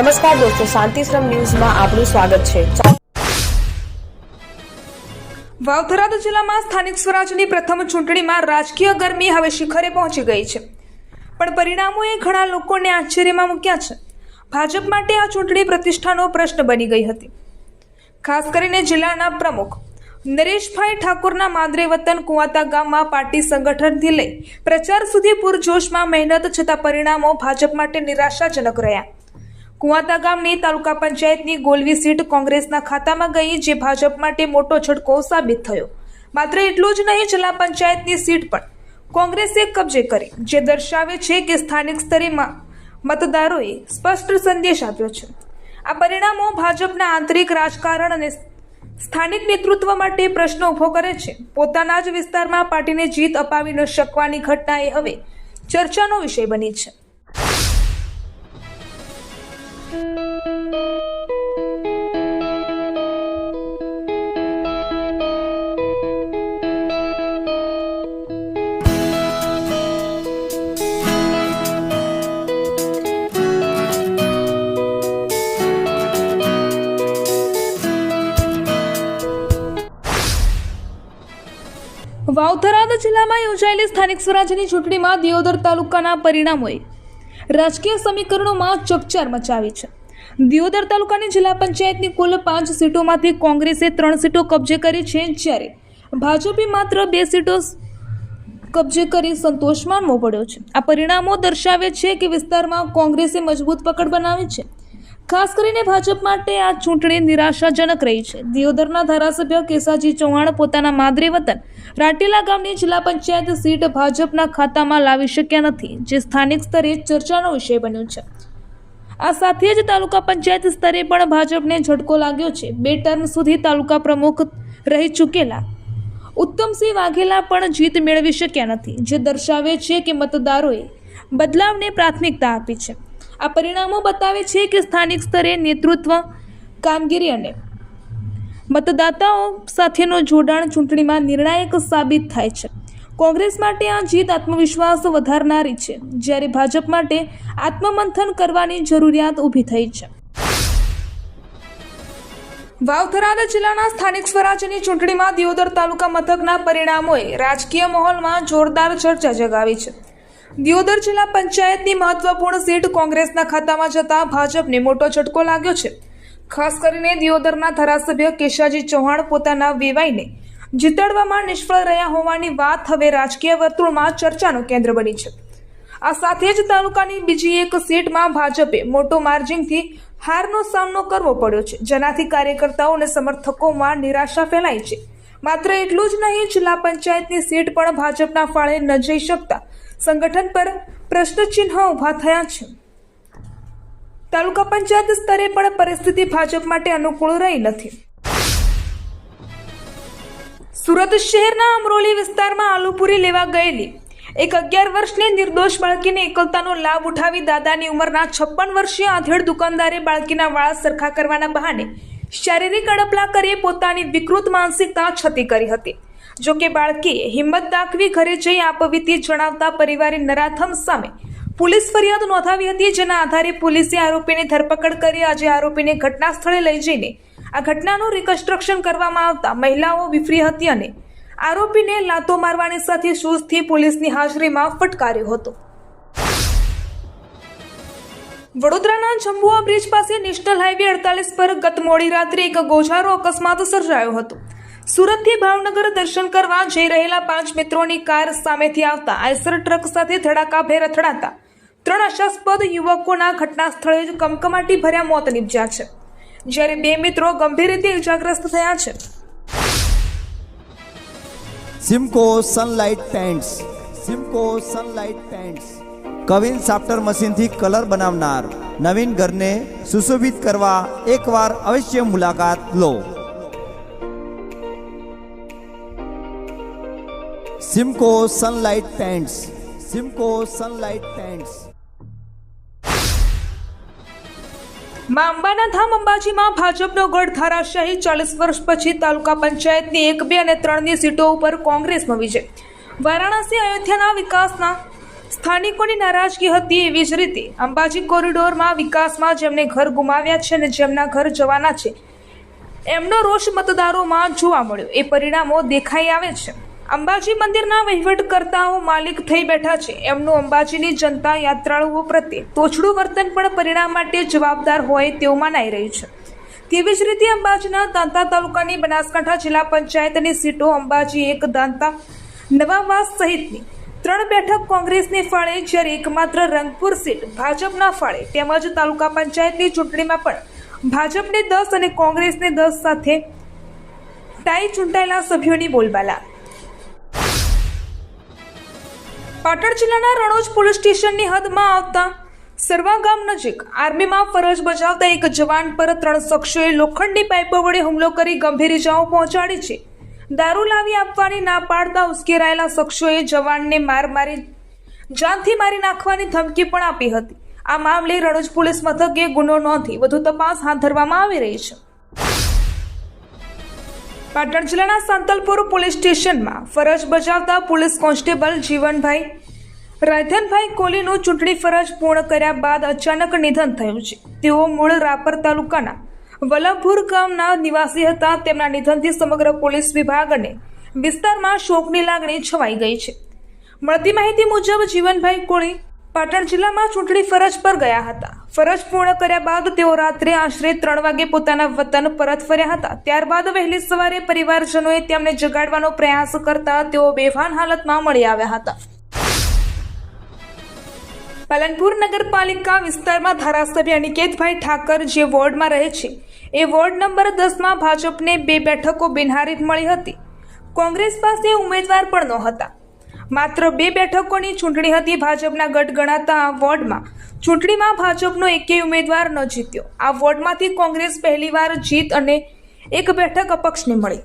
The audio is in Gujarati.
નમસ્કાર દોસ્તો, શાંતિશ્રમ ન્યૂઝમાં આપનું સ્વાગત છે। વાવથરા જિલ્લામાં સ્થાનિક સ્વરાજની પ્રથમ ચૂંટણીમાં રાજકીય ગરમી હવે શિખરે પહોંચી ગઈ છે, પણ પરિણામોએ ઘણા લોકોને આશ્ચર્યમાં મૂક્યા છે। ભાજપ માટે આ ચૂંટણી પ્રતિષ્ઠાનો પ્રશ્ન બની ગઈ હતી, ખાસ કરીને જિલ્લાના પ્રમુખ નરેશભાઈ ઠાકોરના માદરે વતન કુવાતા ગામમાં પાર્ટી સંગઠનથી લઈ પ્રચાર સુધી પૂરજોશમાં મહેનત છતાં પરિણામો ભાજપ માટે નિરાશાજનક રહ્યા। કુવાતા ગામની તાલુકા પંચાયતની ગોલવી સીટ કોંગ્રેસના ખાતામાં ગઈ, જે ભાજપ માટે મોટો ઝટકો સાબિત થયો। માત્ર એટલું જ નહીં, જિલ્લા પંચાયતની સીટ પણ કોંગ્રેસે કબજે કરી, જે દર્શાવે છે કે સ્થાનિક સ્તરે મતદારોએ સ્પષ્ટ સંદેશ આપ્યો છે। આ પરિણામો ભાજપના આંતરિક રાજકારણ અને સ્થાનિક નેતૃત્વ માટે પ્રશ્ન ઊભો કરે છે। પોતાના જ વિસ્તારમાં પાર્ટીને જીત અપાવી ન શકવાની ઘટના એ હવે ચર્ચાનો વિષય બની છે। વાવથરા જિલ્લામાં યોજાયેલી સ્થાનિક સ્વરાજની ચૂંટણીમાં દિયોદર તાલુકાના પરિણામોએ રાજકીય સમીકરણોમાં ચકચાર મચાવી છે। દિયોદર તાલુકાની જિલ્લા પંચાયતની કુલ 5 સીટોમાંથી કોંગ્રેસે 3 સીટો કબજે કરી છે, જ્યારે ભાજપે માત્ર 2 સીટો કબજે કરી સંતોષ માનવો પડ્યો છે। આ પરિણામો દર્શાવે છે કે વિસ્તારમાં કોંગ્રેસે મજબૂત પકડ બનાવી છે। ખાસ કરીને ભાજપ માટે આ ચૂંટણી નિરાશાજનક રહી છે। દિયોદરના ધારાસભ્ય કેસાજી ચૌહાણ પોતાના માદરે વતન રાટેલા ગામની જિલ્લા પંચાયત સીટ ભાજપના ખાતામાં લાવી શક્યા નથી, જે સ્થાનિક સ્તરે ચર્ચાનો વિષય બન્યો છે। આ સાથે જ તાલુકા પંચાયત સ્તરે પણ ભાજપને ઝટકો લાગ્યો છે। 2 ટર્મ સુધી તાલુકા પ્રમુખ રહી ચૂકેલા ઉત્તમસિંહ વાઘેલા પણ જીત મેળવી શક્યા નથી, જે દર્શાવે છે કે મતદારોએ બદલાવને પ્રાથમિકતા આપી છે। આ પરિણામો બતાવે છે કે સ્થાનિક સ્તરે નેતૃત્વ, કામગીરી અને મતદાતાઓ સાથેનું જોડાણ ચૂંટણીમાં નિર્ણાયક સાબિત થાય છે। કોંગ્રેસ માટે આ જીત આત્મવિશ્વાસ વધારનારી છે, જ્યારે ભાજપ માટે આત્મમંથન કરવાની જરૂરિયાત ઊભી થઈ છે। વાવથરા જિલ્લાના સ્થાનિક સ્વરાજની ચૂંટણીમાં દિયોદર તાલુકા મથકના પરિણામોએ રાજકીય માહોલમાં જોરદાર ચર્ચા જગાવી છે। દિયોદર જિલ્લા પંચાયતની મહત્વપૂર્ણ સીટ કોંગ્રેસના ખાતામાં જતા ભાજપને મોટો ઝટકો લાગ્યો છે। ખાસ કરીને દિયોદરના ધારાસભ્ય કેશાજી ચૌહાણ પોતાના વેવાઈને જીતાડવામાં નિષ્ફળ રહ્યા હોવાની વાત હવે રાજકીય વર્તુળમાં ચર્ચાનું કેન્દ્ર બની છે। આ સાથે જ તાલુકાની બીજી એક સીટમાં ભાજપે મોટો માર્જિનથી હારનો સામનો કરવો પડ્યો છે, જેનાથી કાર્યકર્તાઓ અને સમર્થકોમાં નિરાશા ફેલાઈ છે। માત્ર એટલું જ નહીં, જિલ્લા પંચાયતની સીટ પણ ભાજપના ફાળે ન જઈ શકતા સંગઠન પર પ્રશ્નચિહ્ન ઊભા થયા છે। તાલુકા પંચાયત સ્તરે પણ પરિસ્થિતિ ભાજપ માટે અનુકૂળ રહી નથી। સુરત શહેરના અમરોલી વિસ્તારમાં આલુપુરી લેવા ગયેલી એક 11 વર્ષની નિર્દોષ બાળકીને એકલતાનો લાભ ઉઠાવી દાદાની ઉંમરના 56 વર્ષીય આધેડ દુકાનદારે બાળકીના વાળ સરખા કરવાના બહાને શારીરિક અડપલા કરી પોતાની વિકૃત માનસિકતા છતી કરી હતી। જો કે બાળકીએ હિંમત દાખવી ઘરે જઈ આપવીતી જણાવતા પરિવારે નરાથમ સામે પોલીસ ફરિયાદ નોંધાવી હતી, જેના આધારે પોલીસે આરોપીની ધરપકડ કરી આજે આરોપીને ઘટના સ્થળે લઈ જઈને આ ઘટનાનું રિકન્સ્ટ્રક્શન કરવામાં આવતા મહિલાઓ વિફરી હતી અને આરોપીને લાતો મારવાની સાથે શૂઝથી પોલીસની હાજરીમાં ફટકાર્યો હતો। વડોદરાના જંબુઆ બ્રિજ પાસે નેશનલ હાઈવે 48 પર ગત મોડી રાત્રે એક ગોઝારો અકસ્માત સર્જાયો હતો। સુરતથી ભાવનગર દર્શન કરવા જઈ રહેલા 5 મિત્રોની કાર સામેથી આવતા આઈસર ટ્રક સાથે ધડાકાભેર અથડાતા 3 આશાસ્પદ યુવકોના ઘટના સ્થળે જ કમકમાટી ભર્યા મોત નીપજ્યા છે, જ્યારે 2 મિત્રો ગંભીર રીતે ઇજાગ્રસ્ત થયા છે। Simco sunlight pants queen સાફ્ટર મશીનથી colour બનાવનાર નવીન ઘરને સુશોભિત કરવા એકવાર અવશ્ય મુલાકાત લો। Simco sunlight pants. માં અંબાના ધામ અંબાજીમાં ભાજપનો ગઢ ધારાશાહી 40 વર્ષ પછી તાલુકા પંચાયતની 1, 2 અને 3ની સીટો ઉપર કોંગ્રેસનો વિજય। વારાણસી અયોધ્યાના વિકાસના સ્થાનિકોની નારાજગી હતી. એવી જ રીતે અંબાજી કોરિડોરમાં વિકાસમાં જેમને ઘર ગુમાવ્યા છે અને જેમના ઘર જવાના છે એમનો રોષ મતદારોમાં જોવા મળ્યો. એ પરિણામો દેખાઈ આવે છે. અંબાજી મંદિરના વહીવટકર્તાઓ માલિક થઈ બેઠા છે. એમનું અંબાજીની જનતા યાત્રાળુઓ પ્રત્યે તોછડું વર્તન પણ પરિણામ માટે જવાબદાર હોય તેવું મનાઈ રહ્યું છે. તેવી જ રીતે અંબાજીના દાંતા તાલુકાની બનાસકાંઠા જિલ્લા પંચાયતની સીટો અંબાજી 1, દાંતા, નવાવાસ સહિતની 3 બેઠક કોંગ્રેસની ફાળે, જ્યારે એકમાત્ર રંગપુર સીટ ભાજપના ફાળે. તેમજ તાલુકા પંચાયતની ચૂંટણીમાં પણ ભાજપને 10 અને કોંગ્રેસને 10 સાથે ટાઈ ચૂંટાયેલા સભ્યોની બોલબાલા. પાટણ જિલ્લાના રણોજ પોલીસ સ્ટેશનની હદમાં આવતા સરવા ગામ નજીક આર્મીમાં ફરજ બજાવતા એક જવાન પર 3 શખ્સોએ લોખંડની પાઇપો વડે હુમલો કરી ગંભીર ઇજાઓ પહોંચાડી છે. દારૂ લાવી આપવાની ના પાડતા ઉશ્કેરાયેલા શખ્સોએ જવાનને જાનથી મારી નાખવાની ધમકી પણ આપી હતી. આ મામલે રણોજ પોલીસ મથકે ગુનો નોંધી વધુ તપાસ હાથ ધરવામાં આવી રહી છે. પાટણ જિલ્લાના સાંતલપુર પોલીસ સ્ટેશનમાં ફરજ બજાવતા પોલીસ કોન્સ્ટેબલ જીવનભાઈ રાયધનભાઈ કોહલીનું ચૂંટણી ફરજ પૂર્ણ કર્યા બાદ અચાનક નિધન થયું છે. તેઓ મૂળ રાપર તાલુકાના વલભપુર ગામના નિવાસી હતા. તેમના નિધનથી સમગ્ર પોલીસ વિભાગ અને વિસ્તારમાં શોકની લાગણી છવાઈ ગઈ છે. મળતી માહિતી મુજબ જીવનભાઈ કોહલી પાટણ જિલ્લામાં ચૂંટણી ફરજ પર ગયા હતા. ફરજ પૂર્ણ કર્યા બાદ તેઓ રાત્રે આશરે 3 વાગે પોતાના વતન પરત ફર્યા હતા. ત્યારબાદ વહેલી સવારે પરિવારજનોએ તેમને જગાડવાનો પ્રયાસ કરતા તેઓ બેભાન હાલતમાં મળી આવ્યા હતા. પાલનપુર નગરપાલિકા વિસ્તારમાં ધારાસભ્ય અનિકેતભાઈ ઠાકર જે વોર્ડમાં રહે છે એ વોર્ડ નંબર 10માં ભાજપને 2 બેઠકો બિનહરીફ મળી હતી. કોંગ્રેસ પાસે ઉમેદવાર પણ નહોતા. માત્ર 2 બેઠકોની ચૂંટણી હતી. ભાજપના ગઢ ગણાતા આ વોર્ડમાં ચૂંટણીમાં ભાજપનો એકેય ઉમેદવાર ન જીત્યો. આ વોર્ડમાંથી કોંગ્રેસ પહેલીવાર જીત અને 1 બેઠક અપક્ષને મળી.